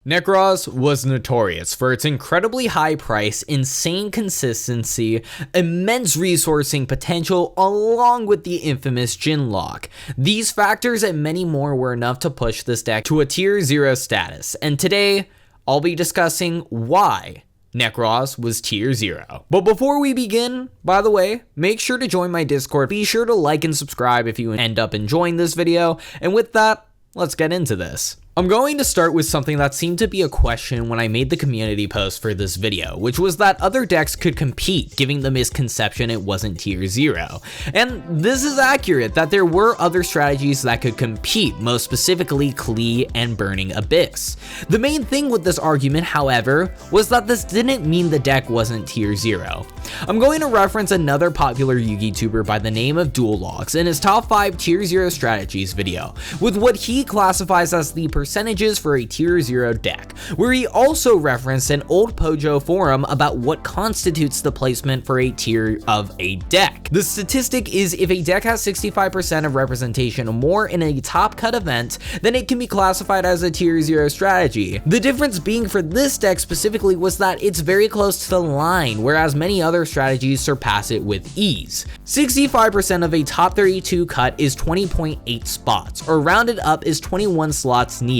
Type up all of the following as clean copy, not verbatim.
Nekroz was notorious for its incredibly high price, insane consistency, immense resourcing potential, along with the infamous Jin lock. These factors and many more were enough to push this deck to a tier 0 status, and today I'll be discussing why Nekroz was tier 0. But before we begin, by the way, make sure to join my Discord. Be sure to like and subscribe if you end up enjoying this video, and with that, let's get into this. I'm going to start with something that seemed to be a question when I made the community post for this video, which was that other decks could compete, giving the misconception it wasn't tier 0. And this is accurate, that there were other strategies that could compete, most specifically Klee and Burning Abyss. The main thing with this argument, however, was that this didn't mean the deck wasn't tier 0. I'm going to reference another popular Yu-Gi tuber by the name of Dual Logs in his top 5 tier 0 strategies video, with what he classifies as the percentages for a tier 0 deck, where he also referenced an old Pojo forum about what constitutes the placement for a tier of a deck. The statistic is if a deck has 65% of representation or more in a top cut event, then it can be classified as a tier 0 strategy. The difference being for this deck specifically was that it's very close to the line, whereas many other strategies surpass it with ease. 65% of a top 32 cut is 20.8 spots, or rounded up is 21 slots needed.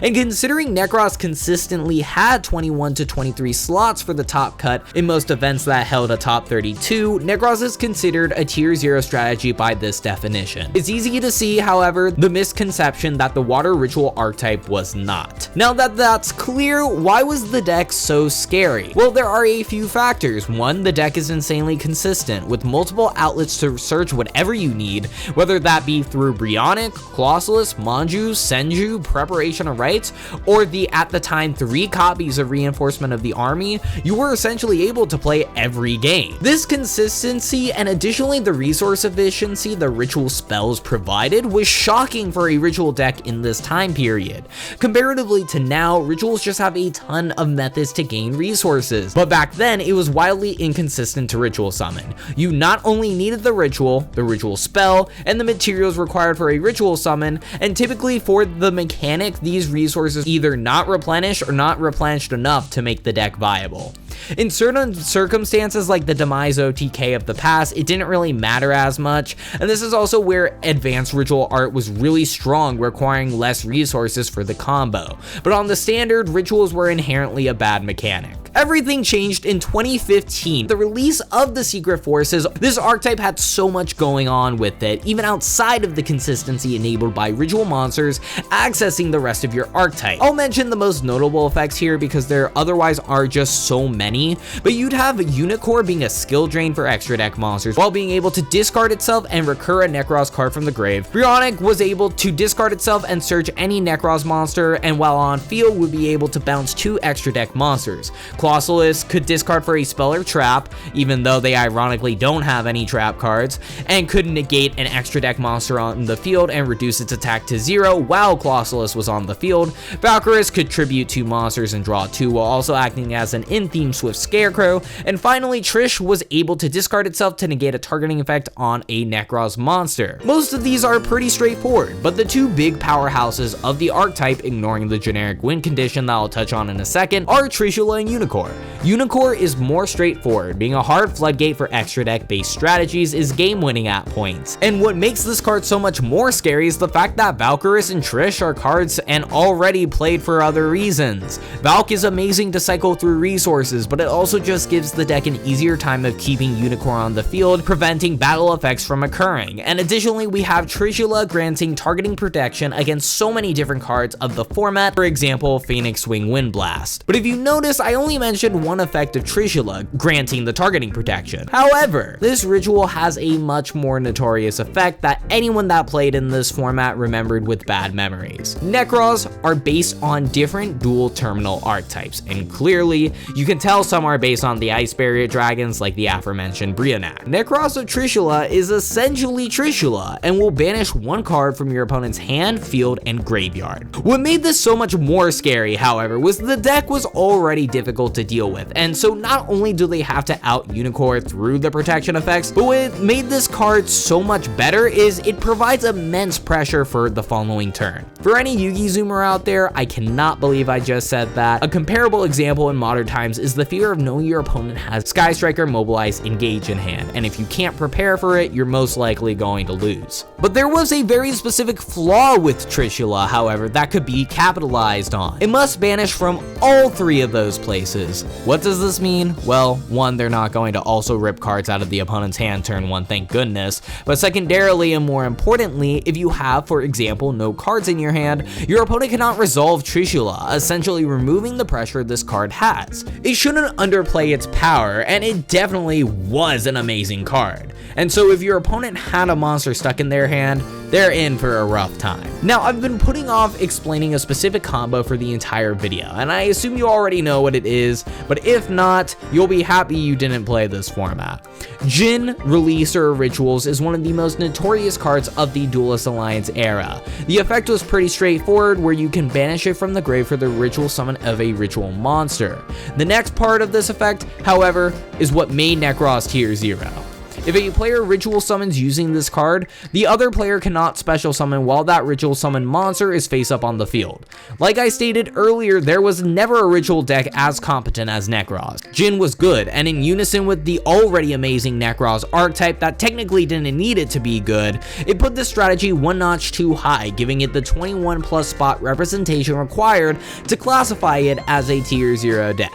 And considering Nekroz consistently had 21 to 23 slots for the top cut in most events that held a top 32, Nekroz is considered a tier 0 strategy by this definition. It's easy to see, however, the misconception that the water ritual archetype was not. Now that that's clear, why was the deck so scary? Well, there are a few factors. One, the deck is insanely consistent, with multiple outlets to search whatever you need, whether that be through Brionac, Colossalus, Manju, Senju, Preparation of Rites, or the at the time 3 copies of Reinforcement of the Army. You were essentially able to play every game. This consistency and additionally the resource efficiency the ritual spells provided was shocking for a ritual deck in this time period. Comparatively to now, rituals just have a ton of methods to gain resources, but back then it was wildly inconsistent to ritual summon. You not only needed the ritual spell, and the materials required for a ritual summon, and typically for the mechanic, these resources either not replenished or not replenished enough to make the deck viable. In certain circumstances like the Demise OTK of the past, it didn't really matter as much, and this is also where advanced ritual art was really strong, requiring less resources for the combo. But on the standard, rituals were inherently a bad mechanic. Everything changed in 2015. The release of the Secret Forces, this archetype had so much going on with it, even outside of the consistency enabled by ritual monsters accessing the rest of your archetype. I'll mention the most notable effects here because there otherwise are just so many, but you'd have Unicorn being a skill drain for extra deck monsters while being able to discard itself and recur a Nekroz card from the grave. Brionac was able to discard itself and search any Nekroz monster, and while on field would be able to bounce 2 extra deck monsters. Colossalus could discard for a spell or trap, even though they ironically don't have any trap cards, and could negate an extra deck monster on the field and reduce its attack to 0 while Colossalus was on the field. Valkyrus could tribute 2 monsters and draw 2 while also acting as an in-theme Swift Scarecrow, and finally Trish was able to discard itself to negate a targeting effect on a Nekroz monster. Most of these are pretty straightforward, but the 2 big powerhouses of the archetype, ignoring the generic win condition that I'll touch on in a second, are Trishula and Unicorn. Unicorn is more straightforward, being a hard floodgate for extra deck based strategies is game winning at points. And what makes this card so much more scary is the fact that Valkyrus and Trish are cards and already played for other reasons. Valk is amazing to cycle through resources, but it also just gives the deck an easier time of keeping Unicorn on the field, preventing battle effects from occurring. And additionally, we have Trishula granting targeting protection against so many different cards of the format, for example, Phoenix Wing Wind Blast. But if you notice, I only mentioned one effect of Trishula, granting the targeting protection. However, this ritual has a much more notorious effect that anyone that played in this format remembered with bad memories. Nekroz are based on different dual terminal archetypes, and clearly, you can tell some are based on the Ice Barrier dragons like the aforementioned Brionac. Nekroz of Trishula is essentially Trishula, and will banish 1 card from your opponent's hand, field, and graveyard. What made this so much more scary, however, was the deck was already difficult difficult to deal with. And so not only do they have to out Unicorn through the protection effects, but what made this card so much better is it provides immense pressure for the following turn. For any Yu-Gi zoomer out there, I cannot believe I just said that. A comparable example in modern times is the fear of knowing your opponent has Sky Striker, Mobilize, Engage in hand, and if you can't prepare for it, you're most likely going to lose. But there was a very specific flaw with Trishula, however, that could be capitalized on. It must banish from all three of those places. What does this mean? Well, one, they're not going to also rip cards out of the opponent's hand turn one, thank goodness, but secondarily and more importantly, if you have, for example, no cards in your hand, your opponent cannot resolve Trishula, essentially removing the pressure this card has. It shouldn't underplay its power, and it definitely was an amazing card. And so if your opponent had a monster stuck in their hand, they're in for a rough time. Now, I've been putting off explaining a specific combo for the entire video, and I assume you already know what it is, but if not, you'll be happy you didn't play this format. Jin, Releaser Rituals is one of the most notorious cards of the Duelist Alliance era. The effect was pretty straightforward, where you can banish it from the grave for the ritual summon of a ritual monster. The next part of this effect, however, is what made Nekroz Tier 0. If a player ritual summons using this card, the other player cannot special summon while that ritual summon monster is face up on the field. Like I stated earlier, there was never a ritual deck as competent as Nekroz. Jin was good, and in unison with the already amazing Nekroz archetype that technically didn't need it to be good, it put this strategy one notch too high, giving it the 21 plus spot representation required to classify it as a tier 0 deck.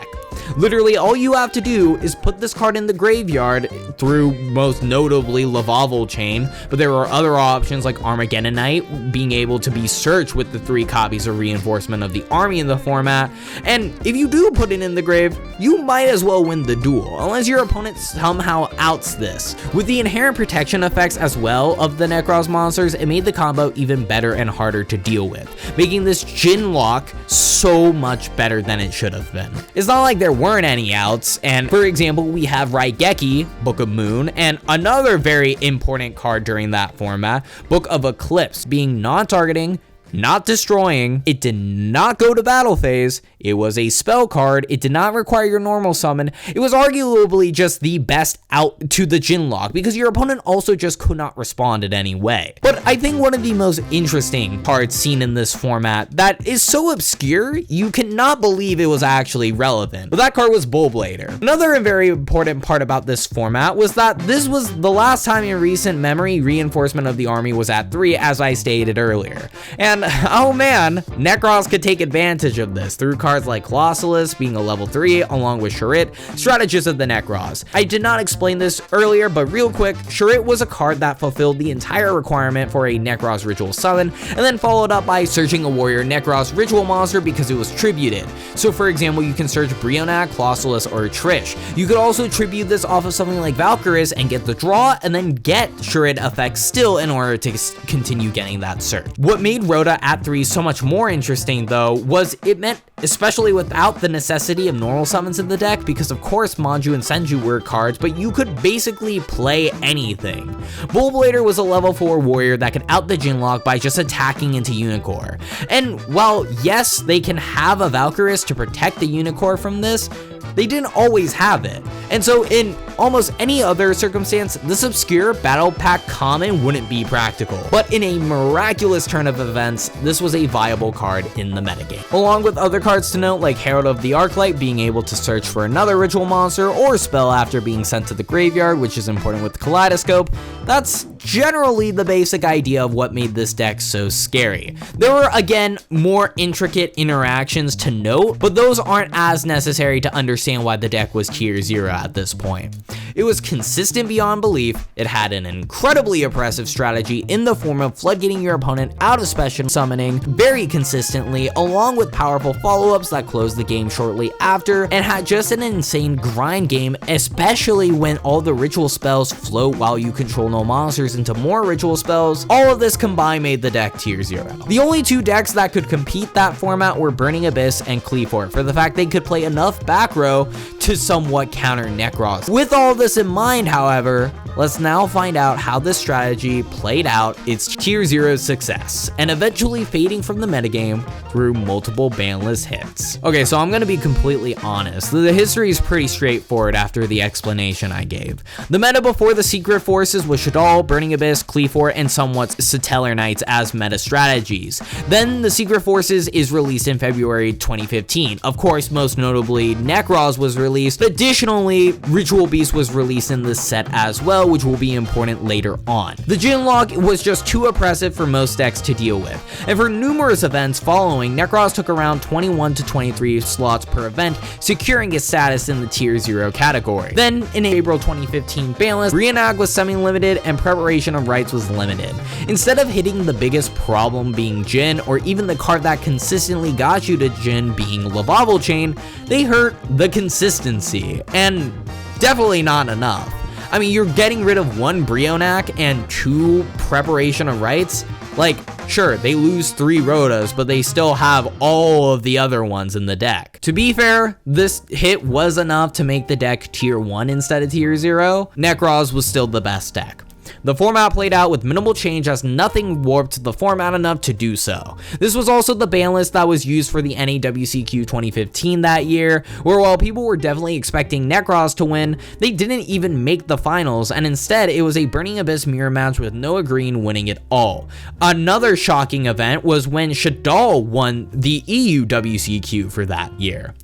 Literally, all you have to do is put this card in the graveyard through most notably Lavavel Chain, but there are other options like Armageddon Knight being able to be searched with the 3 copies of reinforcement of the army in the format, and if you do put it in the grave, you might as well win the duel, unless your opponent somehow outs this. With the inherent protection effects as well of the Nekroz monsters, it made the combo even better and harder to deal with, making this Jin lock so much better than it should have been. It's not like there weren't any outs, and for example, we have Raigeki, Book of Moon, and another very important card during that format, Book of Eclipse, being non-targeting, not destroying, it did not go to battle phase, it was a spell card, it did not require your normal summon, it was arguably just the best out to the Jin lock because your opponent also just could not respond in any way. But I think one of the most interesting cards seen in this format that is so obscure, you cannot believe it was actually relevant, but that card was Bullblader. Another and very important part about this format was that this was the last time in recent memory reinforcement of the army was at 3, as I stated earlier. And oh man, Nekroz could take advantage of this through cards like Colossalus being a level 3 along with Charit, Strategist of the Nekroz. I did not explain this earlier, but real quick, Charit was a card that fulfilled the entire requirement for a Nekroz ritual summon, and then followed up by searching a warrior Nekroz ritual monster because it was tributed. So for example, you can search Brionac, Colossalus, or Trish. You could also tribute this off of something like Valkyris and get the draw, and then get Charit effects still in order to continue getting that search. What made Rhoda at 3 so much more interesting though was it meant, especially without the necessity of normal summons in the deck, because of course Manju and Senju were cards, but you could basically play anything. Bullblader was a level 4 warrior that could out the Jin lock by just attacking into Unicorn. And while yes, they can have a Valkyris to protect the Unicorn from this, they didn't always have it. And so in almost any other circumstance, this obscure battle pack common wouldn't be practical. But in a miraculous turn of events, this was a viable card in the metagame. Along with other cards to note like Herald of the Arclight being able to search for another ritual monster or spell after being sent to the graveyard, which is important with Kaleidoscope, that's generally the basic idea of what made this deck so scary. There were again more intricate interactions to note, but those aren't as necessary to understand why the deck was tier 0 at this point. It was consistent beyond belief, it had an incredibly oppressive strategy in the form of floodgating your opponent out of special summoning very consistently, along with powerful follow-ups that closed the game shortly after, and had just an insane grind game, especially when all the ritual spells float while you control no monsters answers into more ritual spells. All of this combined made the deck tier 0. The only two decks that could compete that format were Burning Abyss and Cleafort, for the fact they could play enough back row to somewhat counter Nekroz. With all this in mind, however, let's now find out how this strategy played out its tier 0 success, and eventually fading from the metagame through multiple banless hits. Okay, so I'm gonna be completely honest. The history is pretty straightforward after the explanation I gave. The meta before the Secret Forces was Shaddoll, Burning Abyss, Cleafort, and somewhat Satellar Knights as meta strategies. Then the Secret Forces is released in February 2015. Of course, most notably, Nekroz was released. Additionally, Ritual Beast was released in this set as well, which will be important later on. The Jhin lock was just too oppressive for most decks to deal with, and for numerous events following, Nekroz took around 21 to 23 slots per event, securing its status in the tier 0 category. Then, in April 2015 banlist, Reenact was semi-limited and Preparation of Rites was limited. Instead of hitting the biggest problem being Jhin, or even the card that consistently got you to Jhin being Lavable Chain, they hurt the consistency, and definitely not enough. I mean, you're getting rid of one Brionac and 2 Preparation of Rites. Like, sure, they lose 3 Rotas, but they still have all of the other ones in the deck. To be fair, this hit was enough to make the deck tier 1 instead of tier 0. Nekroz was still the best deck. The format played out with minimal change as nothing warped the format enough to do so. This was also the ban list that was used for the NAWCQ 2015 that year, where while people were definitely expecting Nekroz to win, they didn't even make the finals, and instead it was a Burning Abyss mirror match with Noah Green winning it all. Another shocking event was when Shaddoll won the EU WCQ for that year.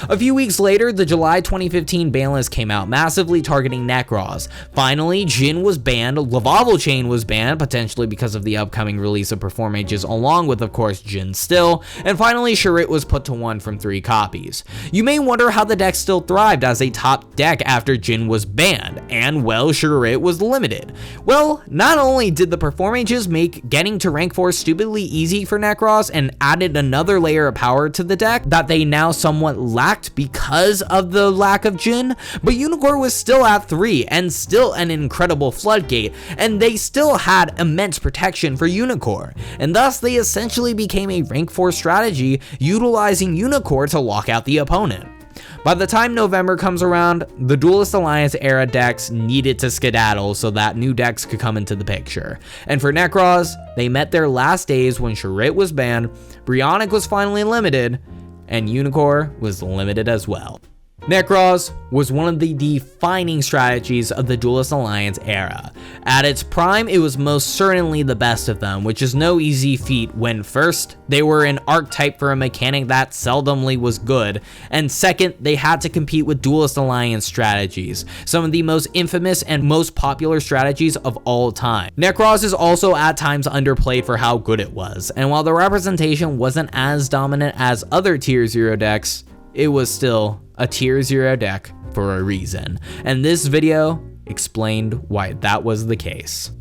A few weeks later, the July 2015 ban list came out, massively targeting Nekroz. Finally, Jhin was banned, Lavable Chain was banned, potentially because of the upcoming release of Perform Mages, along with, of course, Jhin still, and finally, Chariot was put to 1 from 3 copies. You may wonder how the deck still thrived as a top deck after Jhin was banned, and well, Chariot was limited. Well, not only did the Perform Mages make getting to rank 4 stupidly easy for Nekroz and added another layer of power to the deck that they now somewhat lacked because of the lack of Jhin, but Unicorn was still at 3 and still an incredible floodgate, and they still had immense protection for Unicorn, and thus they essentially became a rank 4 strategy utilizing Unicorn to lock out the opponent. By the time November comes around, the Duelist Alliance era decks needed to skedaddle so that new decks could come into the picture. And for Nekroz, they met their last days when Chariot was banned, Brionac was finally limited, and Unicorn was limited as well. Nekroz was one of the defining strategies of the Duelist Alliance era. At its prime, it was most certainly the best of them, which is no easy feat when first, they were an archetype for a mechanic that seldomly was good, and second, they had to compete with Duelist Alliance strategies, some of the most infamous and most popular strategies of all time. Nekroz is also at times underplayed for how good it was, and while the representation wasn't as dominant as other tier 0 decks, it was still a tier 0 deck for a reason, and this video explained why that was the case.